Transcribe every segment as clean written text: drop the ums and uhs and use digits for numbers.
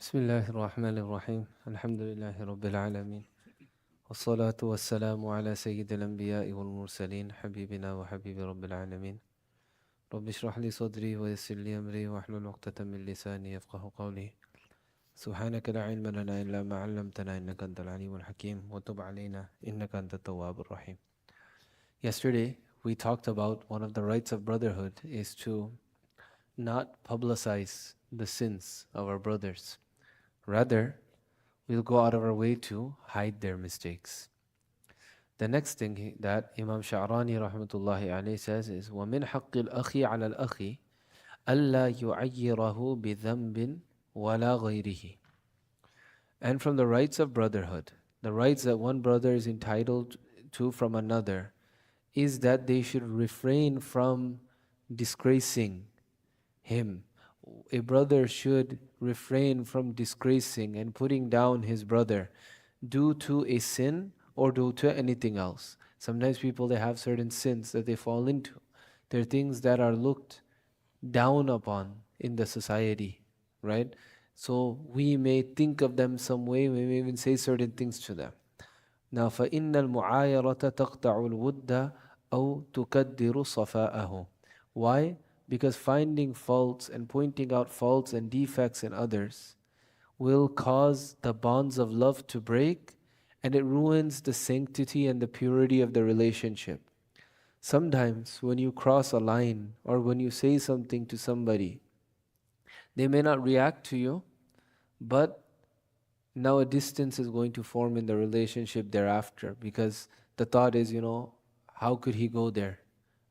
بسم الله الرحمن الرحيم الحمد لله رب العالمين والصلاة والسلام على سيد الأنبياء والمرسلين حبيبنا وحبيب رب العالمين رب اشرح لي صدري ويسر لي أمري واحلل عقدة من لساني يفقه قولي سبحانك لا علم لنا إلا ما علمتنا إنك أنت العليم الحكيم وتب علينا إنك أنت التواب الرحيم. Yesterday we talked about one of the rights of brotherhood is to not publicize the sins of our brothers. Rather, we'll go out of our way to hide their mistakes. The next thing that Imam Sha'rani rahmatullahi alayhi says is وَمِنْ حَقِّ الْأَخِي عَلَى الْأَخِي أَلَّا يُعَيِّرَهُ بِذَنْبٍ وَلَا غَيْرِهِ. And from the rights of brotherhood, the rights that one brother is entitled to from another is that they should refrain from disgracing him. A brother should refrain from disgracing and putting down his brother due to a sin or due to anything else. Sometimes people, they have certain sins that they fall into. There are things that are looked down upon in the society, right? So we may think of them some way, we may even say certain things to them. Now, فَإِنَّ الْمُعَايَرَةَ تَقْطَعُ الْوُدَّ أَوْ تُكَدِّرُ صَفَاءَهُ. Why? Because finding faults and pointing out faults and defects in others will cause the bonds of love to break, and it ruins the sanctity and the purity of the relationship. Sometimes when you cross a line or when you say something to somebody, they may not react to you, but now a distance is going to form in the relationship thereafter, because the thought is, how could he go there?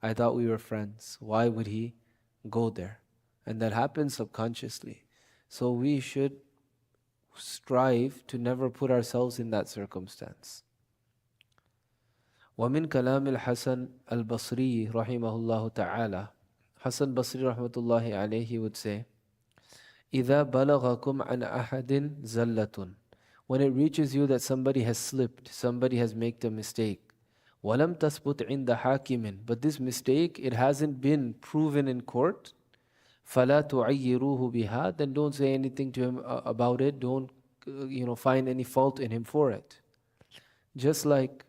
I thought we were friends. Why would he go there? And that happens subconsciously. So we should strive to never put ourselves in that circumstance. ومن كلام الحسن البصري رحمه الله تعالى, Hasan Basri rahmatullahi alayhi would say, إذا بلغكم عن أحد زلة, when it reaches you that somebody has slipped, somebody has made a mistake, وَلَمْ تَثْبُتْ عِنْدَ حَاكِمٍ, but this mistake, it hasn't been proven in court, فَلَا تُعَيِّرُوهُ بِهَا, then don't say anything to him about it, don't find any fault in him for it. Just like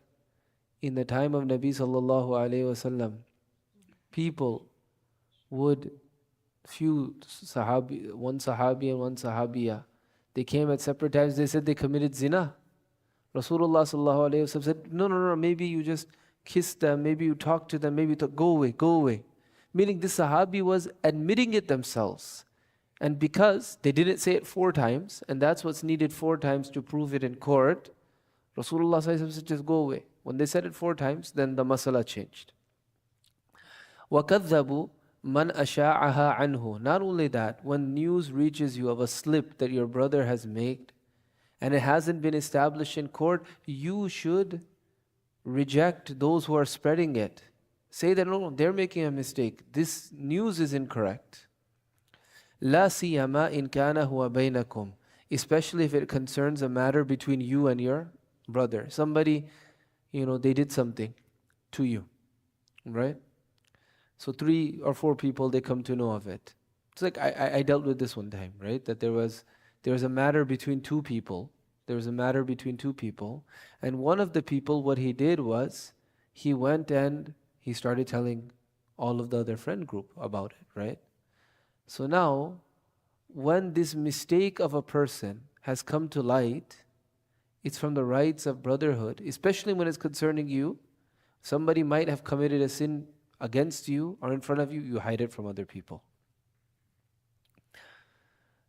in the time of Nabi sallallahu alayhi wasallam, people would, one sahabi and one sahabiya, they came at separate times, they said they committed zina. Rasulullah sallallahu alayhi wasallam said, no, maybe you just kiss them, maybe you talk to them, maybe you go away. Meaning this sahabi was admitting it themselves. And because they didn't say it 4 times, and that's what's needed 4 times to prove it in court, Rasulullah sallallahu alayhi wasallam said, just go away. When they said it 4 times, then the masala changed. وَكَذَّبُوا مَنْ أَشَاعَهَا عَنْهُ. Not only that, when news reaches you of a slip that your brother has made, and it hasn't been established in court, you should reject those who are spreading it. Say that no, they're making a mistake. This news is incorrect. لا سيما إن كان هو بينكم, especially if it concerns a matter between you and your brother. Somebody, they did something to you, right? So 3 or 4 people, they come to know of it. It's like I dealt with this one time, right? That there was a matter between 2 people. And one of the people, what he did was, he went and he started telling all of the other friend group about it, right? So now, when this mistake of a person has come to light, it's from the rights of brotherhood, especially when it's concerning you. Somebody might have committed a sin against you or in front of you, you hide it from other people.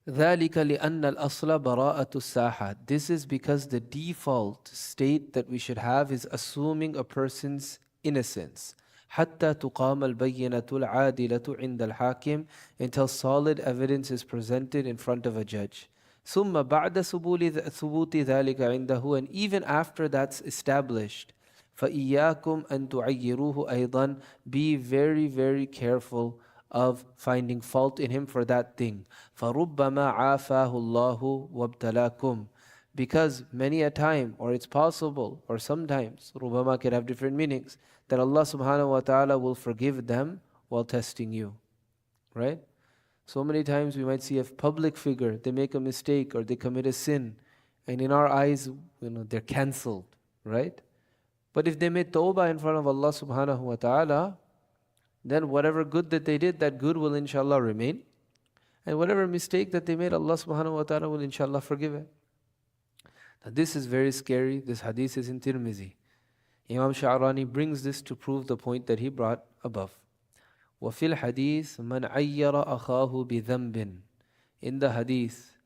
ذَلِكَ لِأَنَّ الْأَصْلَ بَرَاءَةُ السَّاحَةِ. This is because the default state that we should have is assuming a person's innocence. حَتَّى تُقَامَ الْبَيِّنَةُ الْعَادِلَةُ عِنْدَ الْحَاكِمِ, until solid evidence is presented in front of a judge. ثُمَّ بَعْدَ ثُبُوتِ ذَلِكَ عِنْدَهُ, and even after that's established, فَإِيَّاكُمْ أَن تُعَيِّرُوهُ أَيْضًا, be very, very careful of finding fault in him for that thing. فَرُبَّمَا عَافَاهُ اللَّهُ وَابْتَلَاكُمْ, because many a time, or it's possible, or sometimes, رُبَّمَا could have different meanings, that Allah subhanahu wa ta'ala will forgive them while testing you, right? So many times we might see a public figure, they make a mistake or they commit a sin, and in our eyes, they're cancelled, right? But if they made tawbah in front of Allah subhanahu wa ta'ala, then whatever good that they did, that good will inshallah remain. And whatever mistake that they made, Allah subhanahu wa ta'ala will inshallah forgive it. Now this is very scary. This hadith is in Tirmizi. Imam Sha'rani brings this to prove the point that he brought above. وَفِي الْحَدِيثِ مَنْ عَيَّرَ أَخَاهُ بِذَنْبٍ. In the hadith,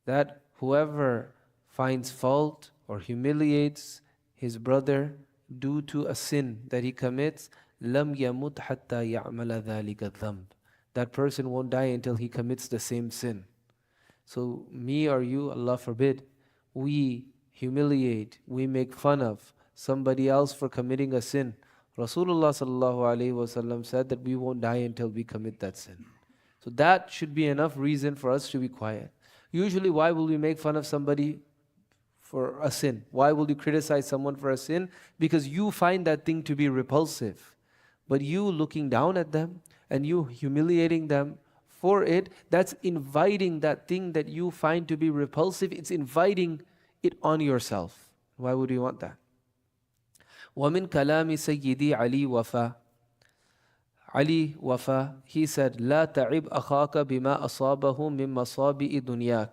that whoever finds fault or humiliates his brother due to a sin that he commits, لَمْ يَمُتْ حَتَّى يَعْمَلَ ذَلِكَ الذَّنْبِ. That person won't die until he commits the same sin. So me or you, Allah forbid, we humiliate, we make fun of somebody else for committing a sin. Rasulullah sallallahu alaihi wasallam said that we won't die until we commit that sin. So that should be enough reason for us to be quiet. Usually, why will we make fun of somebody for a sin? Why will you criticize someone for a sin? Because you find that thing to be repulsive. But you looking down at them and you humiliating them for it, that's inviting that thing that you find to be repulsive, it's inviting it on yourself. Why would you want that? وَمِن كَلَامِ سَيِّدِي عَلِي وَفَا. Ali Wafa, he said, لَا تَعِبْ أَخَاكَ بِمَا أَصَابَهُ مِن مَصَابِئِ دُنْيَاكَ.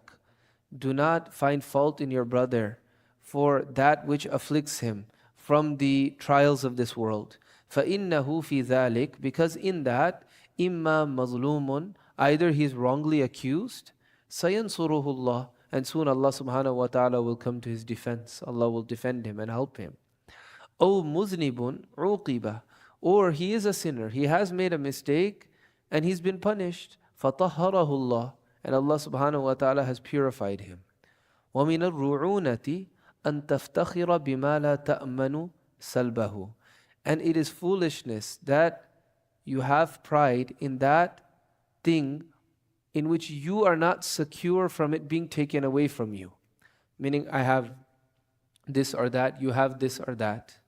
Do not find fault in your brother for that which afflicts him from the trials of this world. فَإِنَّهُ فِي ذَلِكَ. Because in that, إِمَّا مَظْلُومٌ. Either he is wrongly accused, سَيَنْصُرُهُ اللَّهُ. And soon Allah subhanahu wa ta'ala will come to his defense. Allah will defend him and help him. أو مذنب عوقب. Or he is a sinner, he has made a mistake and he's been punished. فَطَهَّرَهُ اللَّهُ. And Allah subhanahu wa ta'ala has purified him. وَمِنَ الرُّعُونَةِ أَن تَفْتَخِرَ بِمَا لَا تَأْمَنُ سَلْبَهُ. And it is foolishness that you have pride in that thing in which you are not secure from it being taken away from you. Meaning, I have this or that, you have this or that.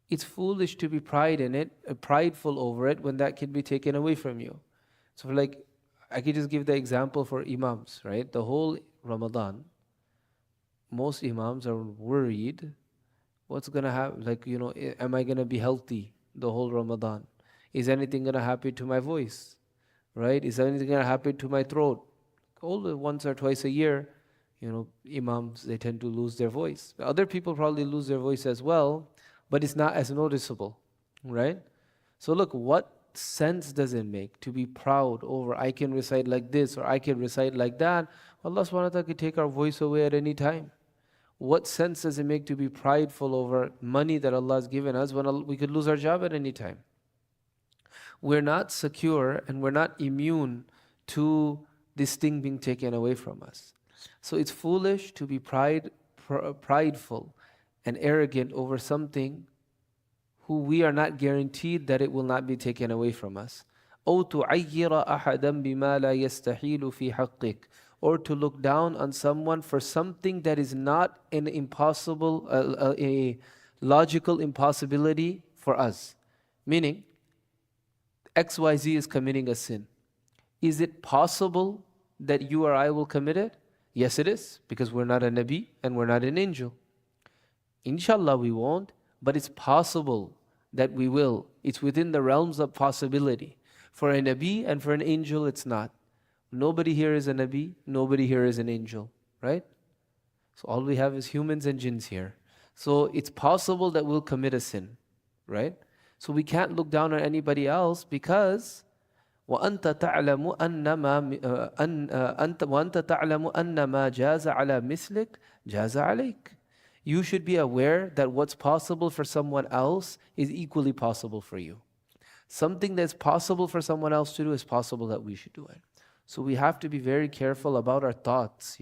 It's foolish to be prideful over it when that can be taken away from you. So like, I could just give the example for imams, right? The whole Ramadan, most imams are worried, what's going to happen? Like, am I going to be healthy the whole Ramadan? Is anything going to happen to my voice? Right? Is anything going to happen to my throat? Only once or twice a year, imams, they tend to lose their voice. Other people probably lose their voice as well, but it's not as noticeable, right? So look, what sense does it make to be proud over I can recite like this or I can recite like that? Allah subhanahu wa ta'ala could take our voice away at any time. What sense does it make to be prideful over money that Allah has given us when we could lose our job at any time? We're not secure and we're not immune to this thing being taken away from us. So it's foolish to be prideful and arrogant over something who we are not guaranteed that it will not be taken away from us. أو تعير أحدا بما لا يستحيل في حقك. Or to look down on someone for something that is not an impossible, a logical impossibility for us. Meaning, XYZ is committing a sin. Is it possible that you or I will commit it? Yes, it is, because we're not a Nabi and we're not an angel. Inshallah we won't, but it's possible that we will. It's within the realms of possibility. For a Nabi and for an angel, it's not. Nobody here is a Nabi, nobody here is an angel, right? So all we have is humans and jinns here. So it's possible that we'll commit a sin, right? So we can't look down on anybody else because وَأَنْتَ تَعْلَمُ أَنَّ مَا جَازَ عَلَى مِثْلِكَ جَازَ عَلَيْكَ. You should be aware that what's possible for someone else is equally possible for you. Something that's possible for someone else to do is possible that we should do it. So we have to be very careful about our thoughts,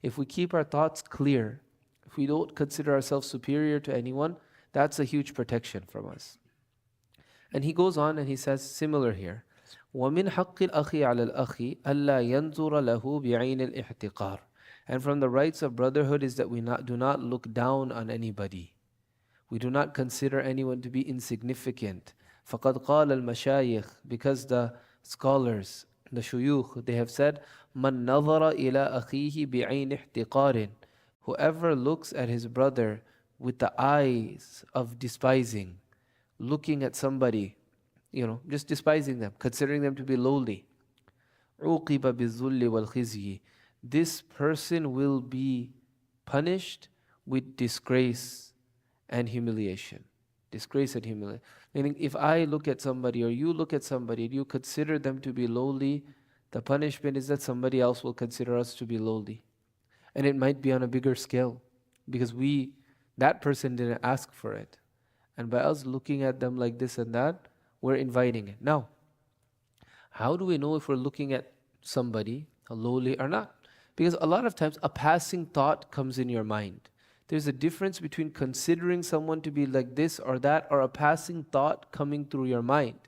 If we keep our thoughts clear, if we don't consider ourselves superior to anyone, that's a huge protection from us. And he goes on and he says, similar here, وَمِنْ حَقِّ الْأَخِي عَلَى الْأَخِي أَلَّا يَنْظُرَ لَهُ بِعَيْنِ الْإِحْتِقَارِ. And from the rights of brotherhood is that we do not look down on anybody. We do not consider anyone to be insignificant. فَقَدْ قَالَ الْمَشَايِخ. Because the scholars The shuyukh, they have said, Man nadhara ila akhihi bi'ayn ihtiqarin. Whoever looks at his brother with the eyes of despising, looking at somebody, just despising them, considering them to be lowly. عُوقِبَ بِالذُّلِّ وَالْخِزْيِ. This person will be punished with disgrace and humiliation. Disgrace and humiliation. Meaning, if I look at somebody or you look at somebody and you consider them to be lowly, the punishment is that somebody else will consider us to be lowly. And it might be on a bigger scale because that person didn't ask for it. And by us looking at them like this and that, we're inviting it. Now, how do we know if we're looking at somebody lowly or not? Because a lot of times a passing thought comes in your mind. There's a difference between considering someone to be like this or that, or a passing thought coming through your mind.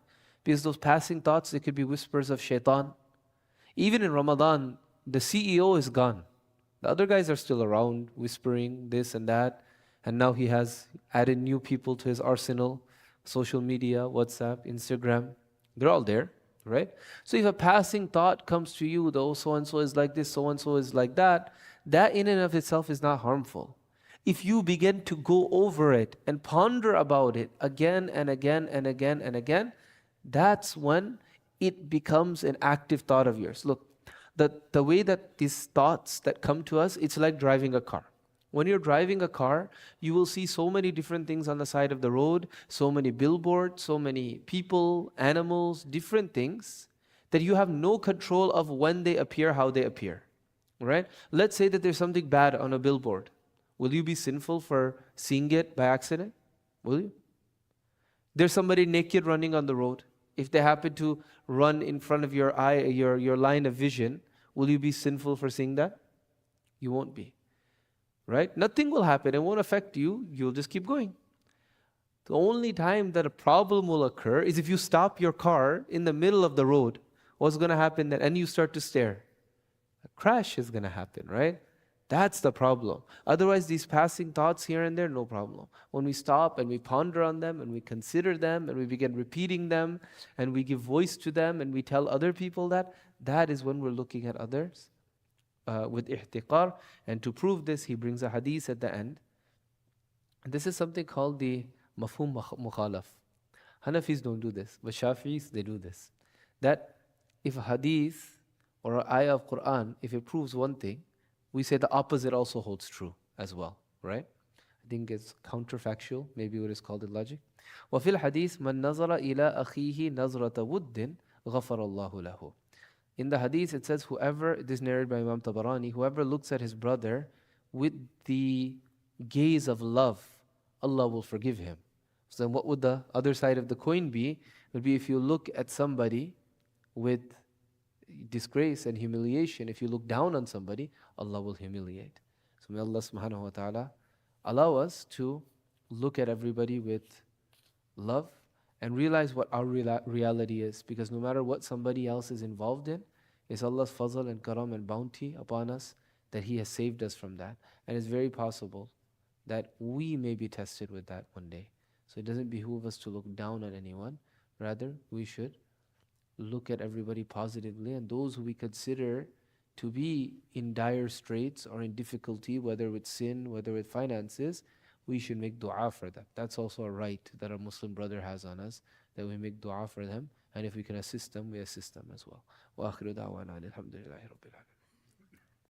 Because those passing thoughts, they could be whispers of shaitan. Even in Ramadan, the CEO is gone. The other guys are still around, whispering this and that. And now he has added new people to his arsenal. Social media, WhatsApp, Instagram. They're all there, right? So if a passing thought comes to you, though, so-and-so is like this, so-and-so is like that, that in and of itself is not harmful. If you begin to go over it and ponder about it again and again and again and again, that's when it becomes an active thought of yours. Look, the way that these thoughts that come to us, it's like driving a car. When you're driving a car, you will see so many different things on the side of the road, so many billboards, so many people, animals, different things that you have no control of when they appear, how they appear. Right? Let's say that there's something bad on a billboard. Will you be sinful for seeing it by accident? Will you? There's somebody naked running on the road. If they happen to run in front of your eye, your line of vision, will you be sinful for seeing that? You won't be. Right? Nothing will happen. It won't affect you. You'll just keep going. The only time that a problem will occur is if you stop your car in the middle of the road. What's going to happen then? And you start to stare. A crash is going to happen, right? That's the problem. Otherwise, these passing thoughts here and there, no problem. When we stop and we ponder on them and we consider them and we begin repeating them and we give voice to them and we tell other people that is when we're looking at others with ihtiqar. And to prove this, he brings a hadith at the end. And this is something called the mafhum mukhalaf. Hanafis don't do this, but Shafi'is, they do this. That if a hadith or an ayah of Quran, if it proves one thing, we say the opposite also holds true as well, right? I think it's counterfactual, maybe what is called in logic. وفي الحديث من نظر إلى أخيه نظرة ود غفر الله له. In the hadith it says whoever, this is narrated by Imam Tabarani, whoever looks at his brother with the gaze of love, Allah will forgive him. So then what would the other side of the coin be? It would be if you look at somebody with disgrace and humiliation, if you look down on somebody, Allah will humiliate. So may Allah subhanahu wa ta'ala allow us to look at everybody with love and realize what our reality is, because no matter what somebody else is involved in, it's Allah's fazl and karam and bounty upon us that He has saved us from that. And it's very possible that we may be tested with that one day. So it doesn't behoove us to look down on anyone. Rather, we should look at everybody positively, and those who we consider to be in dire straits or in difficulty, whether with sin, whether with finances, we should make dua for them. That's also a right that a Muslim brother has on us, that we make dua for them, and if we can assist them, we assist them as well. وآخر دعوانا الحمد لله رب العالمين.